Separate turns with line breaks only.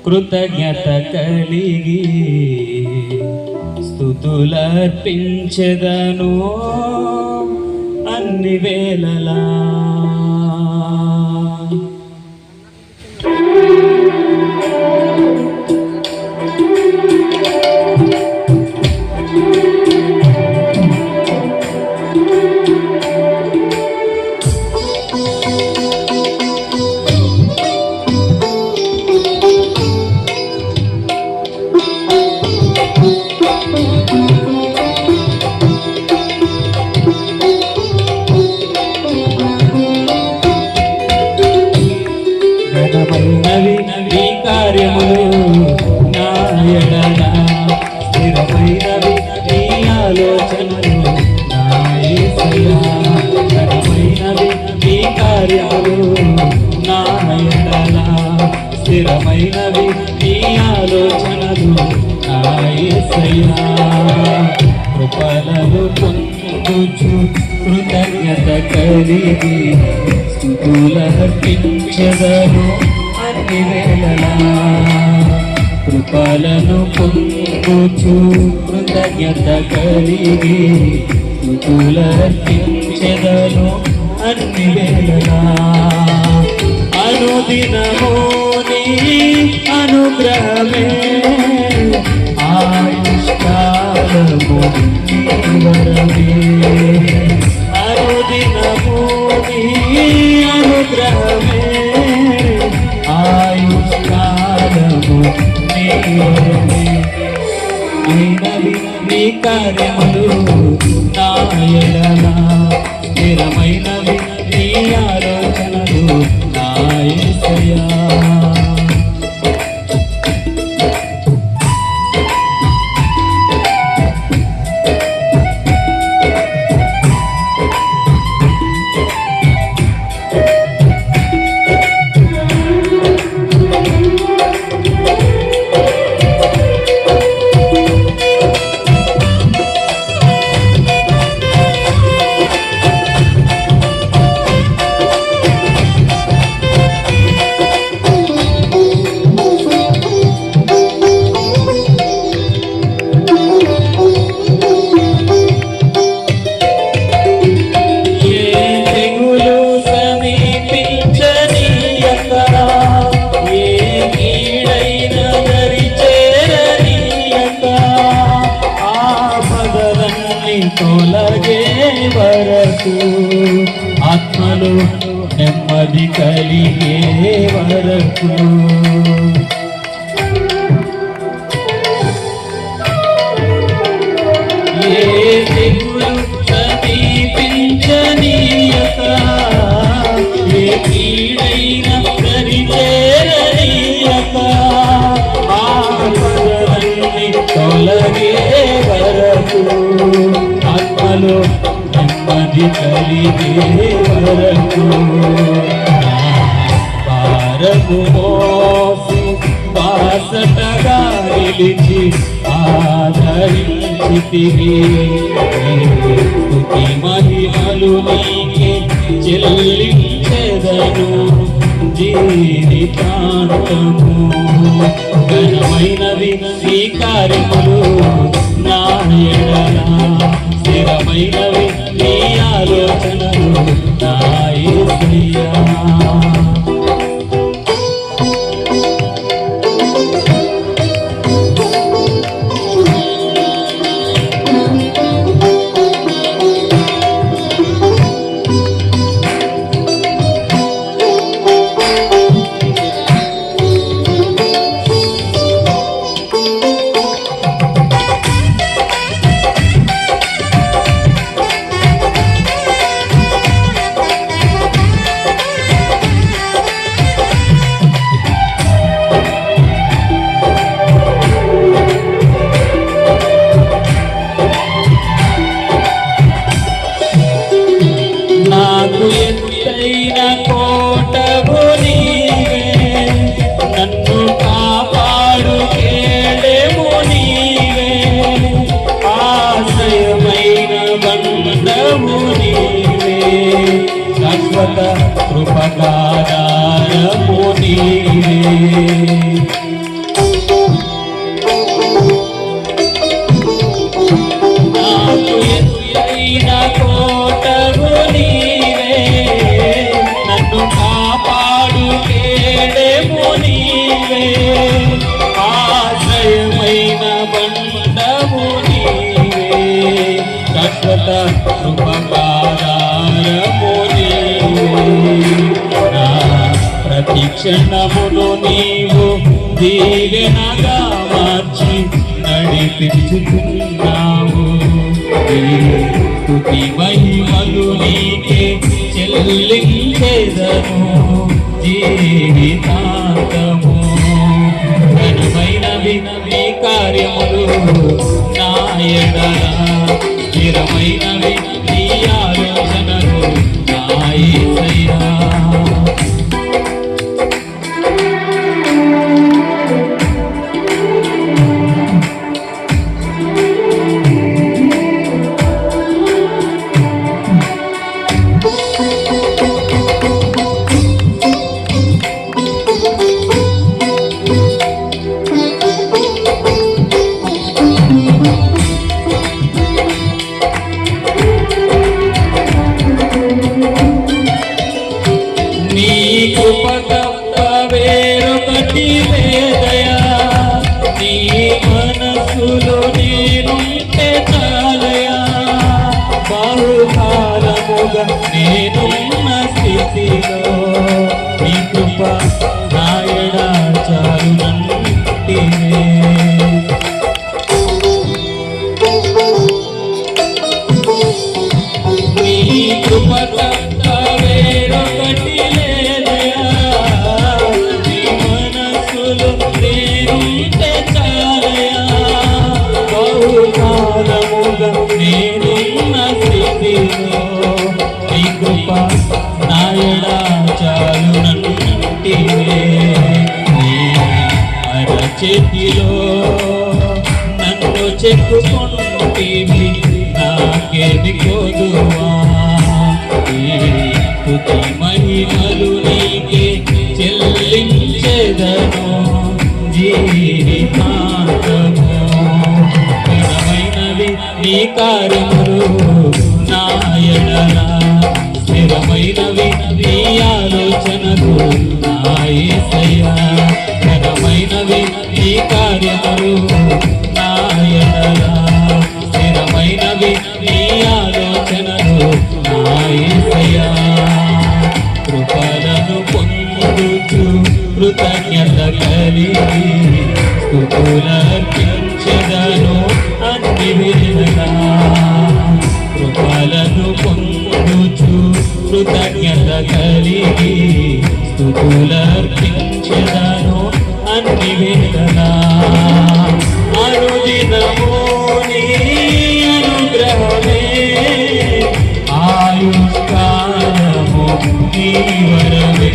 కృతజ్ఞత కలిగి స్తుతులర్పించెదను అన్ని వేళలా. ఘనమైనవి కార్యములు నా ఎడల, స్థిరమైనవి నీ ఆలోచనలు నా యేసయ్యా. ఘనమైనవి నీ కార్యములు నా ఎడల, స్థిరమైనవి నీ ఆలోచనలు నా యేసయ్యా. కృపలను పొందుచు కృతజ్ఞత కలిగి స్తుతులర్పించెదను అన్ని వేళలా. కృపలను పొందుచు కృతజ్ఞత కలిగి స్తుతులర్పించెదను అన్ని వేళలా. అనుదినము నీ అనుగ్రహమే ఆయుష్కాలము వరమే. అనుదినము నీ అనుగ్రహమే ఆయుష్కాలము వరమే. నీ కార్యములు నా ఎడల, స్థిరమైనవి నీ ఆలోచనలు నా యేసయ్యా. తొలగే వరకు, ఆత్మలో నెమ్మది కలిగే వరకు, ఏ తెగులు సమీపించనీయక, ఏ కీడైన దరిచేరనీయక, ఆపదలన్నీ తొలగే వరకు, ఆత్మలో నెమ్మది కలిగే వరకు. భారము మోసి బాసటగా నిలిచి ఆదరించితివి, స్తుతి మహిమలు నీకే చెల్లించెదను జీవితాంతము. ఘనమైనవి నీ కార్యములు నా ఎడల, స్థిరమైనవి నీ ఆలోచనలు నా యేసయ్యా. నాకు ఎత్తైన కోటవు నీవే, నన్ను కాపాడు కేడెము నీవే, ఆశ్రయమైన బండము నీవే, శాశ్వత కృపకాధారము నీవే. నా ప్రతి క్షణమును నీవు దీవెనగా మార్చి నడిపించుకున్నావు. స్తుతి మహిమలు నీకే చెల్లించెదను జీవితాంతము. ఘనమైనవి నీ కార్యములు నా ఎడల, స్థిరమైనవి నీ ఆలోచనలు నా యేసయ్యా. నీ కృప తప్ప వేరొకటి లేదయా, నీ మనసులో నేనుంటే చాలయా. బహుకాలముగా నేనున్న స్థితిలో నీ కృప నాయడా చాలునంటివే. నీ కృప తప్ప వేరొకటి లేదయా, నీ మనసులో నేనుంటే చాలయా. బహుకాలముగా నేనున్న స్థితిలో నీ కృప నాయడా చాలునంటివే. నీ అరచేతిలో నన్ను చెక్కుకొంటివి, నాకేది కోదువా. స్తుతి మహిమలు నీకే చెల్లించెదను జీవితాంతము. ఘనమైనవి నీ కార్యములు నా ఎడల, స్థిరమైనవి నీ ఆలోచనలు నా యేసయ్యా. ఘనమైనవి నీ కార్యములు నా ఎడల, స్థిరమైనవి నీ ఆలోచనలు నా యేసయ్యా. కృపలను పొందుచు కృతజ్ఞత కలిగి స్తుతులర్పించెదను అన్ని వేళలా. కృపలను పొందుచు కృతజ్ఞత కలిగి స్తుతులర్పించెదను అన్ని వేళలా. అనుదినము నీ అనుగ్రహమే, ఆయుష్కాలము నీ వరమే.